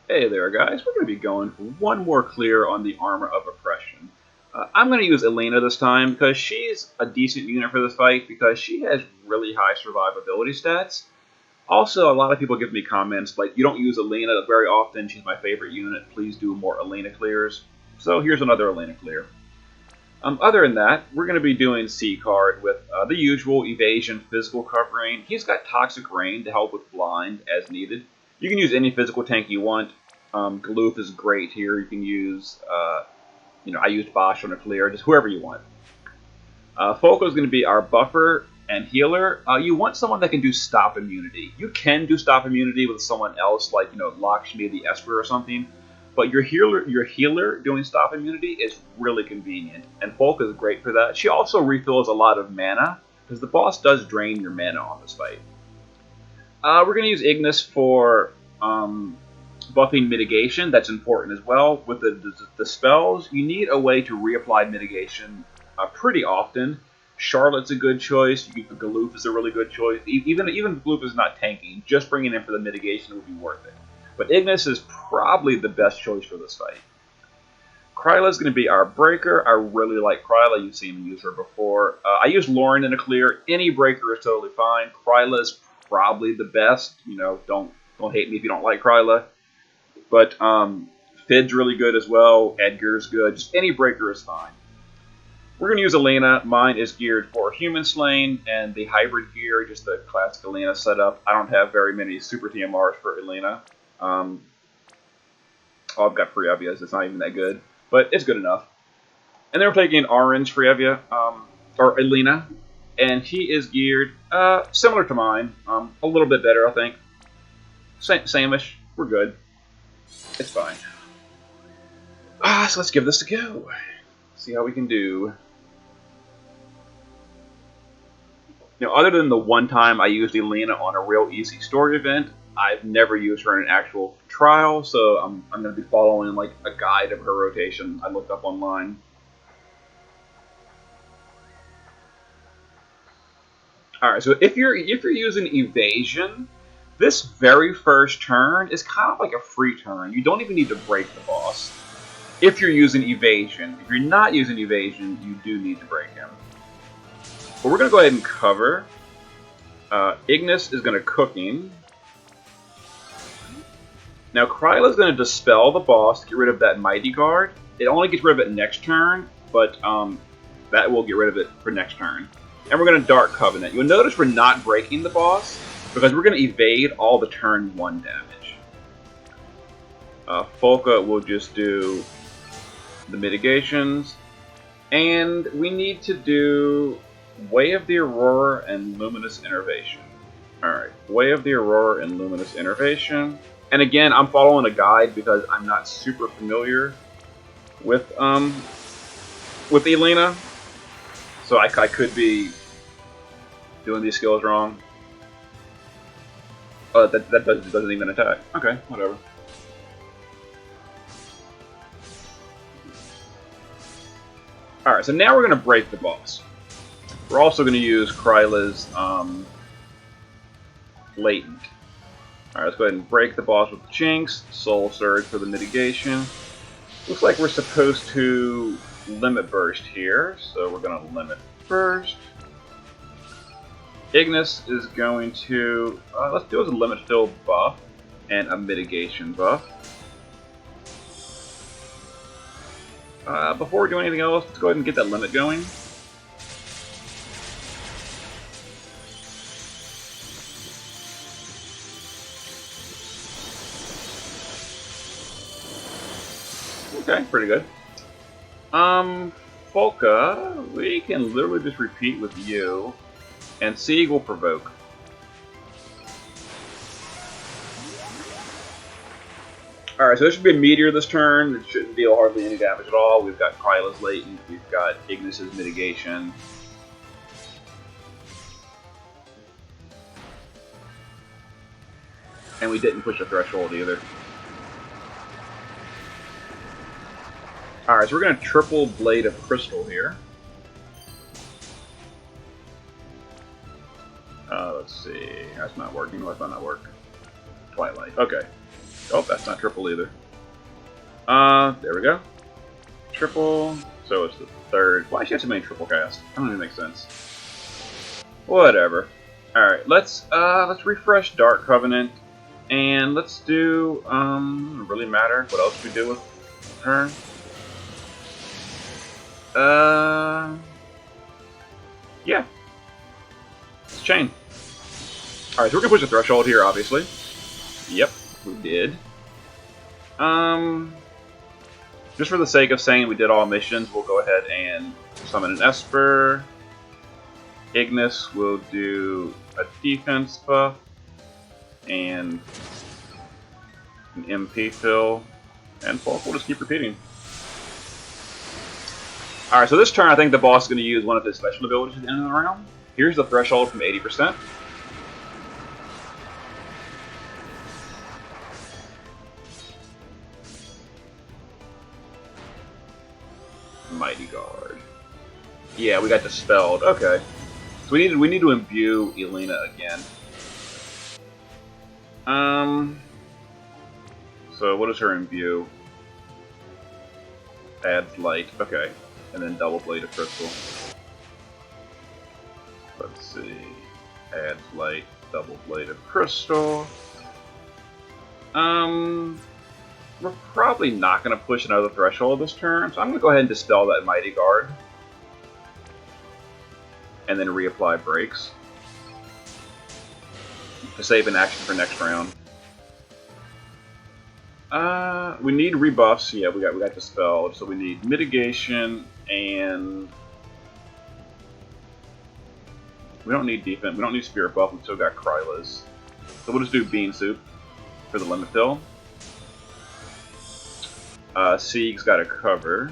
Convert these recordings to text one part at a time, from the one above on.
Hey there, guys. We're going to be going for one more clear on the Armor of Oppression. I'm going to use Elena this time because she's a decent unit for this fight because she has really high survivability stats. Also, a lot of people give me comments like, you don't use Elena very often, she's my favorite unit, please do more Elena clears. So here's another Elena clear. Other than that, we're going to be doing C card with the usual evasion, physical covering. He's got toxic rain to help with blind as needed. You can use any physical tank you want. Galoof is great here. You can use, I used Bosch on a clear, just whoever you want. Foco is going to be our buffer and healer. You want someone that can do stop immunity. You can do stop immunity with someone else, like Lakshmi the Esper or something. But your healer doing stop immunity is really convenient, and Folk is great for that. She also refills a lot of mana, because the boss does drain your mana on this fight. We're going to use Ignis for buffing mitigation. That's important as well. With the spells, you need a way to reapply mitigation pretty often. Charlotte's a good choice. Galoof is a really good choice. Even if Galoof is not tanking, just bringing in for the mitigation would be worth it. But Ignis is probably the best choice for this fight. Kryla is going to be our breaker. I really like Kryla. You've seen me use her before. I use Lauren in a clear. Any breaker is totally fine. Kryla is probably the best. Don't hate me if you don't like Kryla. But Fid's really good as well. Edgar's good. Just any breaker is fine. We're going to use Elena. Mine is geared for Human Slain and the hybrid gear, just the classic Elena setup. I don't have very many super TMRs for Elena. I've got Frievia, it's not even that good, but it's good enough. And then we're taking Orange Frievia, or Elena, and he is geared similar to mine, a little bit better, I think. Same-ish, we're good. It's fine. So let's give this a go. See how we can do. Other than the one time I used Elena on a real easy story event, I've never used her in an actual trial, so I'm going to be following like a guide of her rotation I looked up online. Alright, so if you're using evasion, this very first turn is kind of like a free turn. You don't even need to break the boss. If you're using evasion. If you're not using evasion, you do need to break him. But we're going to go ahead and cover. Ignis is going to cooking. Now, Kryla's going to dispel the boss to get rid of that Mighty Guard. It only gets rid of it next turn, but that will get rid of it for next turn. And we're going to Dark Covenant. You'll notice we're not breaking the boss, because we're going to evade all the turn 1 damage. Folka will just do the mitigations. And we need to do Way of the Aurora and Luminous Innervation. Alright, Way of the Aurora and Luminous Innervation. And again, I'm following a guide because I'm not super familiar with Elena, so I could be doing these skills wrong. Oh, that doesn't even attack. Okay, whatever. All right, so now we're gonna break the boss. We're also gonna use Kryla's Latent. Alright, let's go ahead and break the boss with the Chinks. Soul Surge for the mitigation. Looks like we're supposed to limit burst here, so we're going to limit first. Ignis is going to... let's do a limit fill buff and a mitigation buff. Before we do anything else, let's go ahead and get that limit going. Okay, pretty good. Folka, we can literally just repeat with you, and Sieg will provoke. Alright, so this should be a meteor this turn. It shouldn't deal hardly any damage at all. We've got Kryla's Latent, we've got Ignis's mitigation. And we didn't push a threshold either. Alright, so we're going to triple Blade of Crystal here. Let's see. That's not working. Why does that not work? Twilight. Okay. Oh, that's not triple either. There we go. Triple. So it's the third. Why should you have so many triple casts? That doesn't even make sense. Whatever. Alright, let's refresh Dark Covenant. And let's do, doesn't really matter what else we do with her. Yeah. It's chain. Alright, so we're gonna push the threshold here, obviously. Yep, we did. Just for the sake of saying we did all missions, we'll go ahead and summon an Esper. Ignis will do a defense buff. And an MP fill. And Falk will just keep repeating. Alright, so this turn I think the boss is going to use one of his special abilities at the end of the round. Here's the threshold from 80%. Mighty Guard. Yeah, we got dispelled. Okay. So we need to imbue Elena again. So what is her imbue? Adds light. Okay. And then double blade of crystal. Let's see. Adds light, double blade of crystal. We're probably not going to push another threshold this turn, so I'm going to go ahead and dispel that Mighty Guard. And then reapply breaks. To save an action for next round. We need rebuffs. Yeah, we got dispelled. So we need mitigation and we don't need defense. We don't need spirit buff. We still got Krylas. So we'll just do bean soup for the limit fill. Sieg's got a cover.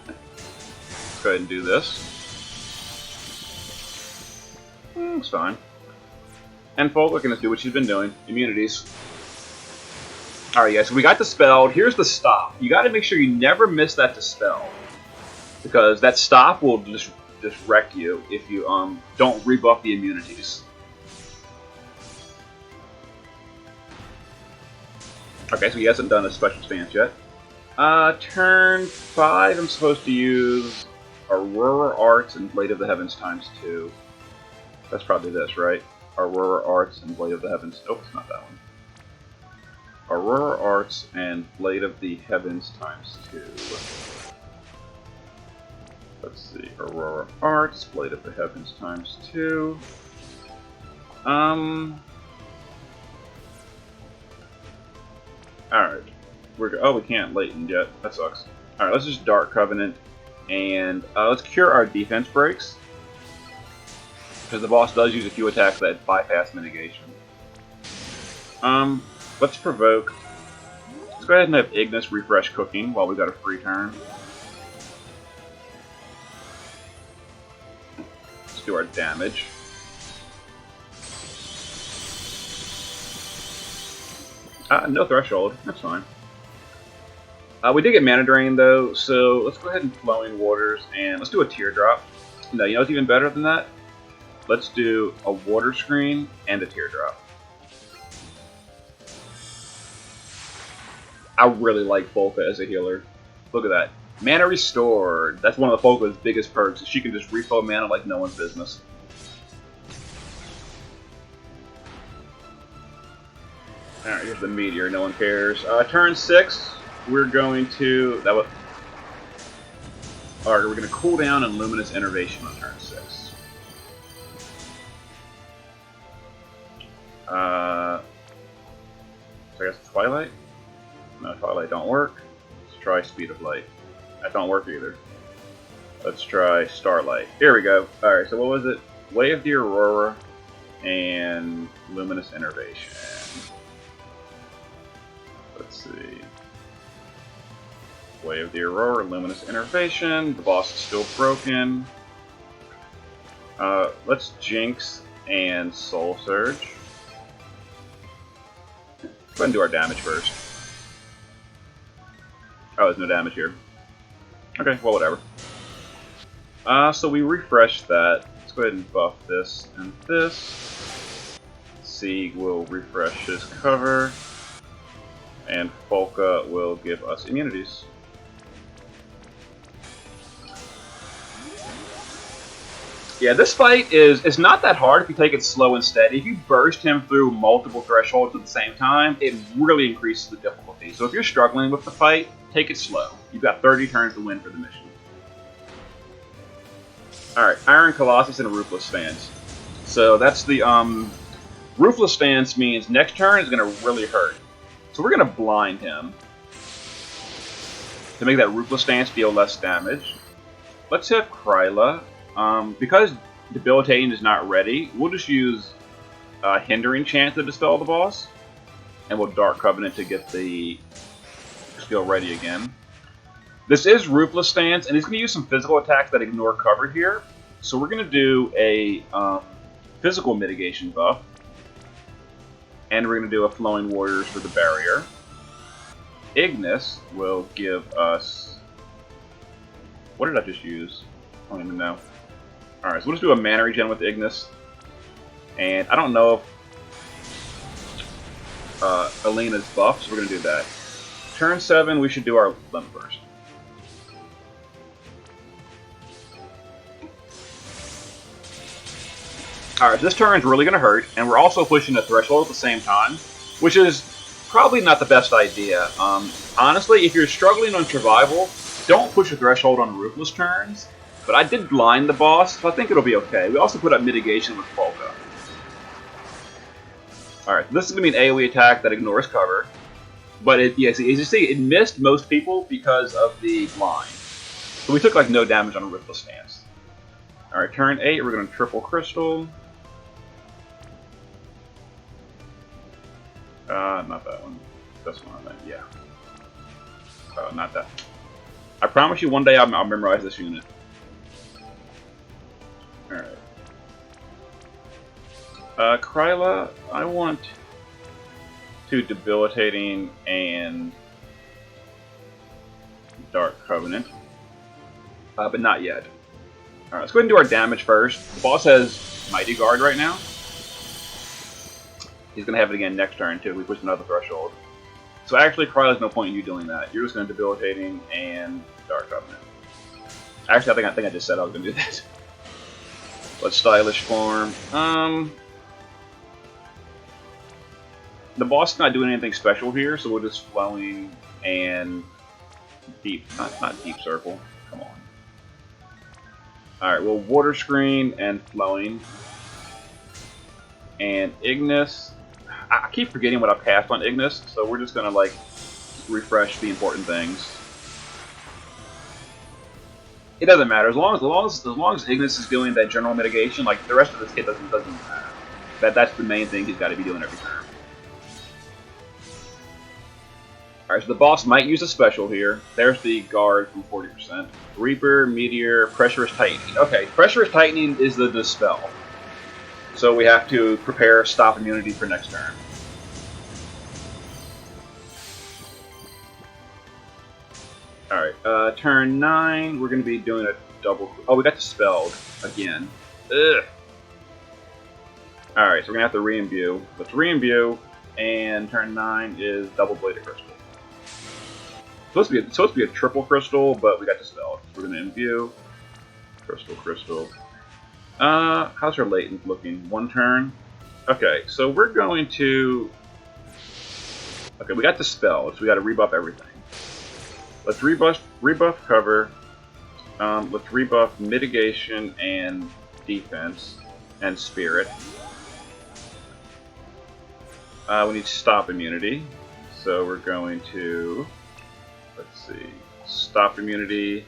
Let's go ahead and do this. It's fine. And Folk can just do what she's been doing. Immunities. Alright guys, so we got dispelled. Here's the stop. You gotta make sure you never miss that dispel. Because that stop will just wreck you if you don't rebuff the immunities. Okay, so he hasn't done a special stance yet. Turn 5, I'm supposed to use Aurora Arts and Blade of the Heavens ×2. That's probably this, right? Aurora Arts and Blade of the Heavens. Nope, it's not that one. Aurora Arts and Blade of the Heavens ×2. Let's see. Aurora Arts, Blade of the Heavens ×2. Alright. Oh, we can't latent yet. That sucks. Alright, let's just Dark Covenant. And let's cure our defense breaks. Because the boss does use a few attacks that bypass mitigation. Let's provoke. Let's go ahead and have Ignis refresh cooking while we got a free turn. Let's do our damage. No threshold. That's fine. We did get mana drain though, so let's go ahead and Flowing Waters and let's do a teardrop. No, you know what's even better than that? Let's do a water screen and a teardrop. I really like Folka as a healer. Look at that. Mana restored. That's one of the Folka's biggest perks. She can just refill mana like no one's business. Alright, here's the meteor. No one cares. Turn 6. We're going to... Alright, we're going to cool down and Luminous Innervation on turn 6. So I guess Twilight? No, Twilight don't work. Let's try Speed of Light. That don't work either. Let's try Starlight. Here we go. Alright, so what was it? Way of the Aurora and Luminous Innervation. Let's see. Way of the Aurora, Luminous Innervation. The boss is still broken. Let's Jinx and Soul Surge. Go ahead and do our damage first. Oh, there's no damage here. Okay, well, whatever. So we refresh that. Let's go ahead and buff this and this. Sieg will refresh his cover. And Folka will give us immunities. Yeah, this fight is not that hard if you take it slow and steady. If you burst him through multiple thresholds at the same time, it really increases the difficulty. So if you're struggling with the fight, take it slow. You've got 30 turns to win for the mission. Alright, Iron Colossus and a Ruthless Stance. So that's the, Ruthless Stance means next turn is going to really hurt. So we're going to blind him to make that Ruthless Stance deal less damage. Let's hit Kryla. Because Debilitating is not ready, we'll just use Hindering Chant to dispel the boss. And we'll Dark Covenant to get the skill ready again. This is Ruthless Stance, and he's going to use some physical attacks that ignore cover here. So we're going to do a physical mitigation buff. And we're going to do a Flowing Warriors for the barrier. Ignis will give us... What did I just use? I don't even know. Alright, so we'll just do a mana regen with Ignis. And I don't know if Elena's buffed, so we're going to do that. Turn 7, we should do our Limb Burst. Alright, so this turn is really going to hurt, and we're also pushing the threshold at the same time, which is probably not the best idea. Honestly, if you're struggling on survival, don't push a threshold on Ruthless turns. But I did blind the boss, so I think it'll be okay. We also put up mitigation with Folka. Alright, this is going to be an AoE attack that ignores cover. But yes, as you see, it missed most people because of the blind. So we took like no damage on a Ruthless Stance. Alright, turn 8, we're going to triple Crystal. Not that one. This one, I think, yeah. Not that. I promise you one day I'll memorize this unit. Alright. Kryla, I want to Debilitating and Dark Covenant. But not yet. Alright, let's go ahead and do our damage first. The boss has Mighty Guard right now. He's going to have it again next turn, too. We push another threshold. So actually, Kryla's no point in you doing that. You're just going to Debilitating and Dark Covenant. Actually, I think I just said I was going to do that. Let's Stylish Form. The boss is not doing anything special here, so we'll just Flowing and Deep. Not Deep Circle. Come on. Alright, well, Water Screen and Flowing. And Ignis. I keep forgetting what I've cast on Ignis, so we're just gonna like refresh the important things. It doesn't matter as long as Ignis is doing that general mitigation. Like the rest of this kit doesn't matter. That's the main thing he's got to be doing every turn. All right, so the boss might use a special here. There's the guard from 40%. Reaper, Meteor, Pressurous Tightening. Okay, Pressurous Tightening is the dispel. So we have to prepare stop immunity for next turn. Alright, turn 9, we're going to be doing a double... Oh, we got dispelled again. Ugh. Alright, so we're going to have to re-imbue. Let's re-imbue, and turn 9 is double Bladed Crystal. It's supposed to be a triple crystal, but we got dispelled. So we're going to imbue. Crystal. How's our latent looking? One turn? Okay, so we're going to... Okay, we got dispelled, so we got to rebuff everything. Let's rebuff cover. Let's rebuff mitigation and defense and spirit. We need stop immunity, so we're going to... Let's see. Stop immunity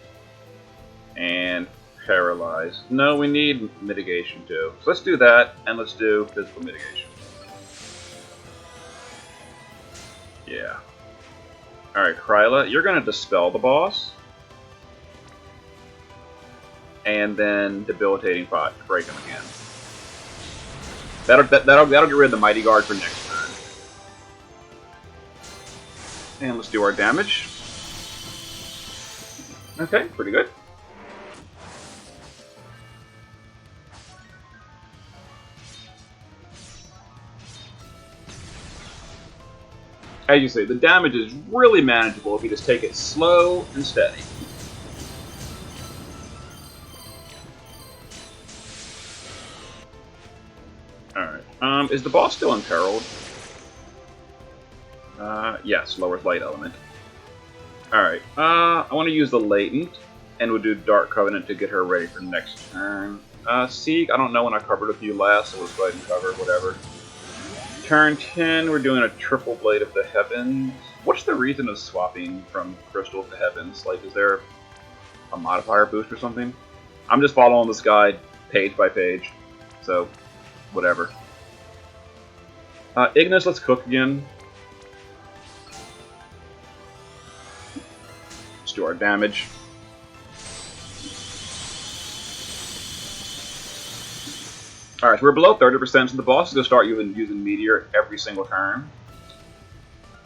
and paralyze. No, we need mitigation too. So let's do that, and let's do physical mitigation. Yeah. Alright, Kryla, you're going to dispel the boss. And then Debilitating Pot to break him again. That'll get rid of the Mighty Guard for next turn. And let's do our damage. Okay, pretty good. As you say, the damage is really manageable if you just take it slow and steady. Alright, is the boss still imperiled? Yes, lowers light element. Alright, I want to use the Latent, and we'll do Dark Covenant to get her ready for next turn. Sieg, I don't know when I covered with you last, so let's go ahead and cover, whatever. Turn 10, we're doing a Triple Blade of the Heavens. What's the reason of swapping from Crystal to Heavens? Like, is there a modifier boost or something? I'm just following this guide page by page, so whatever. Ignis, let's cook again. Let's do our damage. Alright, so we're below 30%, so the boss is going to start using Meteor every single turn.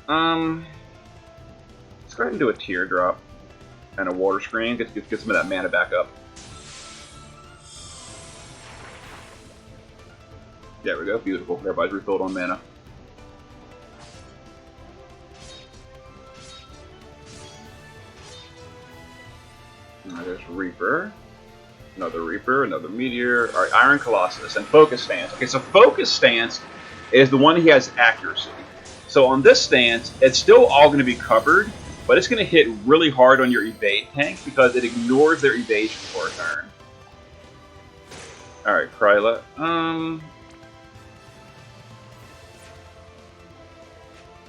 Let's go ahead and do a Teardrop and a Water Screen. Get some of that mana back up. There we go, beautiful. Everybody's refilled on mana. There's Reaper. Another Reaper, another Meteor. Alright, Iron Colossus and Focus Stance. Okay, so Focus Stance is the one he has accuracy. So on this stance, it's still all going to be covered, but it's going to hit really hard on your evade tank because it ignores their evasion for a turn. Alright, Kryla.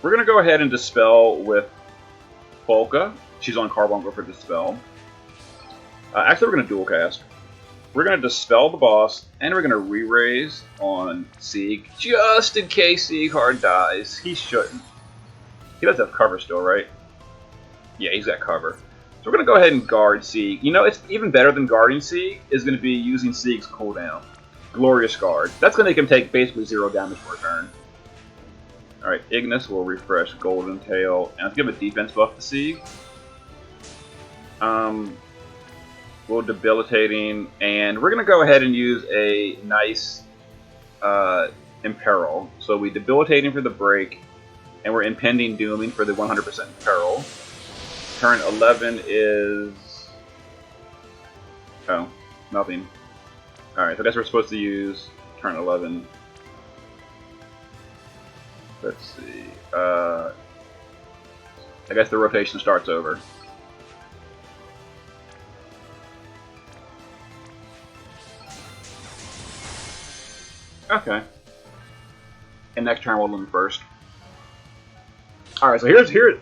We're going to go ahead and Dispel with Polka. She's on Carbuncle for Dispel. Actually, we're going to dual cast. We're going to Dispel the boss, and we're going to re-raise on Sieg, just in case Sieg hard dies. He shouldn't. He does have cover still, right? Yeah, he's got cover. So we're going to go ahead and guard Sieg. You know, it's even better than guarding Sieg is going to be using Sieg's cooldown. Glorious Guard. That's going to make him take basically 0 damage per turn. Alright, Ignis will refresh Golden Tail, and let's give a defense buff to Sieg. We'll Debilitating, and we're going to go ahead and use a nice Imperil. So we Debilitating for the break, and we're Impending Dooming for the 100% Imperil. Turn 11 is... oh, nothing. Alright, so I guess we're supposed to use turn 11. Let's see. I guess the rotation starts over. Okay. And next turn we'll limit first. Alright, so here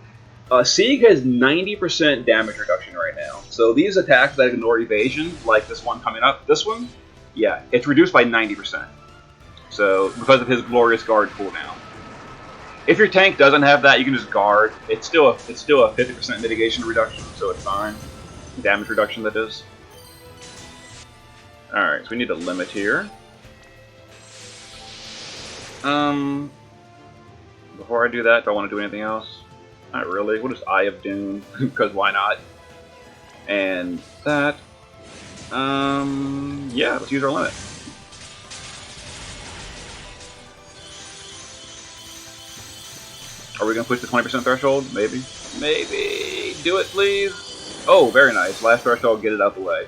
Sieg has 90% damage reduction right now. So these attacks that ignore evasion, like this one coming up, this one, yeah, it's reduced by 90%. So, because of his Glorious Guard cooldown. If your tank doesn't have that, you can just guard. It's still a 50% mitigation reduction, so it's fine. Damage reduction, that is. Alright, so we need a limit here. Before I do that, do I want to do anything else? Not really. We'll just Eye of Doom, because why not? And that. Yeah, let's use our limit. Are we going to push the 20% threshold? Maybe. Maybe. Do it, please. Oh, very nice. Last threshold, get it out the way.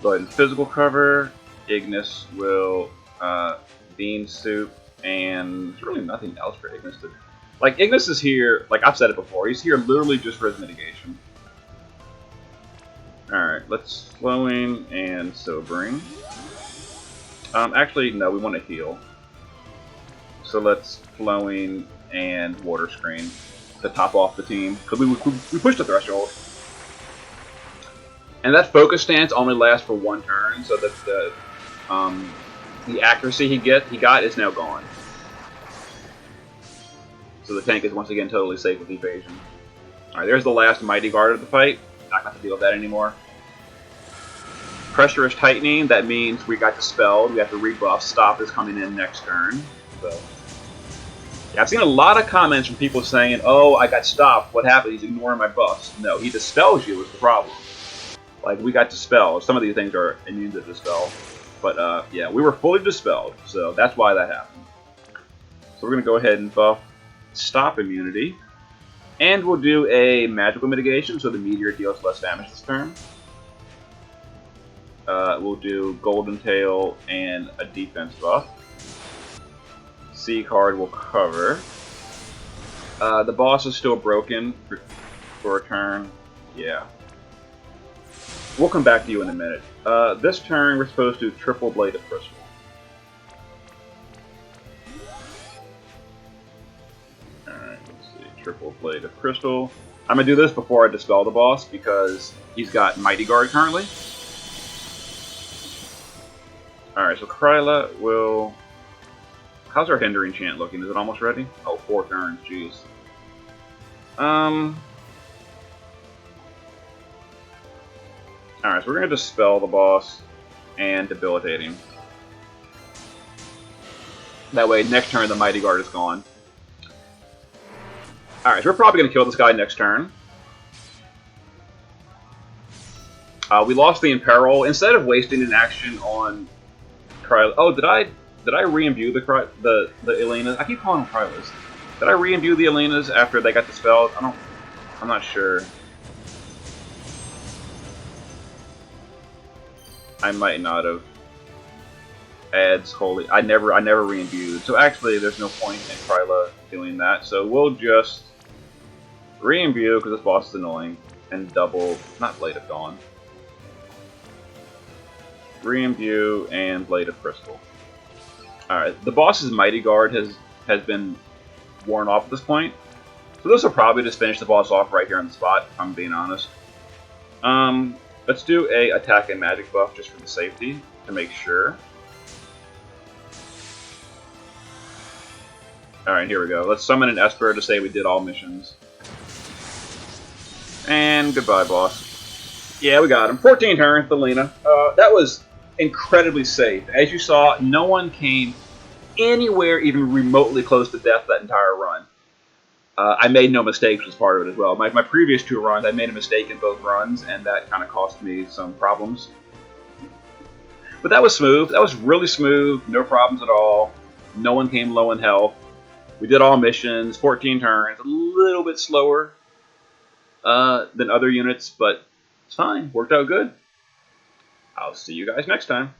Go ahead and physical cover. Ignis will Bean Soup, and there's really nothing else for Ignis to... like, Ignis is here, like I've said it before, he's here literally just for his mitigation. Alright, let's Slowing and Sobering. Actually, no, we want to heal. So let's Flowing and Water Screen to top off the team, because we pushed the threshold. And that Focus Stance only lasts for 1 turn, so that the accuracy he got is now gone. So the tank is once again totally safe with evasion. Alright, there's the last Mighty Guard of the fight. Not going to have to deal with that anymore. Pressure is tightening. That means we got Dispelled. We have to rebuff. Stop is coming in next turn. So, yeah, I've seen a lot of comments from people saying, oh, I got stopped. What happened? He's ignoring my buffs. No, he dispels you is the problem. Like, we got Dispelled. Some of these things are immune to Dispel. But, yeah, we were fully Dispelled. So that's why that happened. So we're going to go ahead and buff stop immunity. And we'll do a magical mitigation, so the meteor deals less damage this turn. We'll do Golden Tail and a defense buff. C card will cover. The boss is still broken for a turn. Yeah. We'll come back to you in a minute. This turn, we're supposed to triple Blade of Crystal. Alright, let's see. Triple Blade of Crystal. I'm going to do this before I dispel the boss, because he's got Mighty Guard currently. Alright, so Kryla will... How's our Hindering Chant looking? Is it almost ready? Oh, 4 turns, jeez. Alright, so we're going to dispel the boss and debilitate him. That way, next turn, the Mighty Guard is gone. Alright, so we're probably going to kill this guy next turn. We lost the Imperil. Instead of wasting an action on Kryla... Oh, did I re-imbue the Elenas? I keep calling them Krylas. Did I re-imbue the Elenas after they got dispelled? I'm not sure. I might not have. Adds holy. I never re-imbued. So actually, there's no point in Kryla doing that. So we'll just re-imbue because this boss is annoying, and double, not Blade of Dawn. Re-imbue and Blade of Crystal. Alright, the boss's Mighty Guard has been worn off at this point. So this will probably just finish the boss off right here on the spot, if I'm being honest. Let's do a attack and magic buff just for the safety, to make sure. Alright, here we go. Let's summon an Esper to say we did all missions. And goodbye, boss. Yeah, we got him. 14 turns, Elena. That was incredibly safe. As you saw, no one came anywhere even remotely close to death that entire run. I made no mistakes as part of it as well. My previous 2 runs, I made a mistake in both runs, and that kind of cost me some problems. But that was smooth. That was really smooth. No problems at all. No one came low in health. We did all missions, 14 turns. A little bit slower than other units, but it's fine. Worked out good. I'll see you guys next time.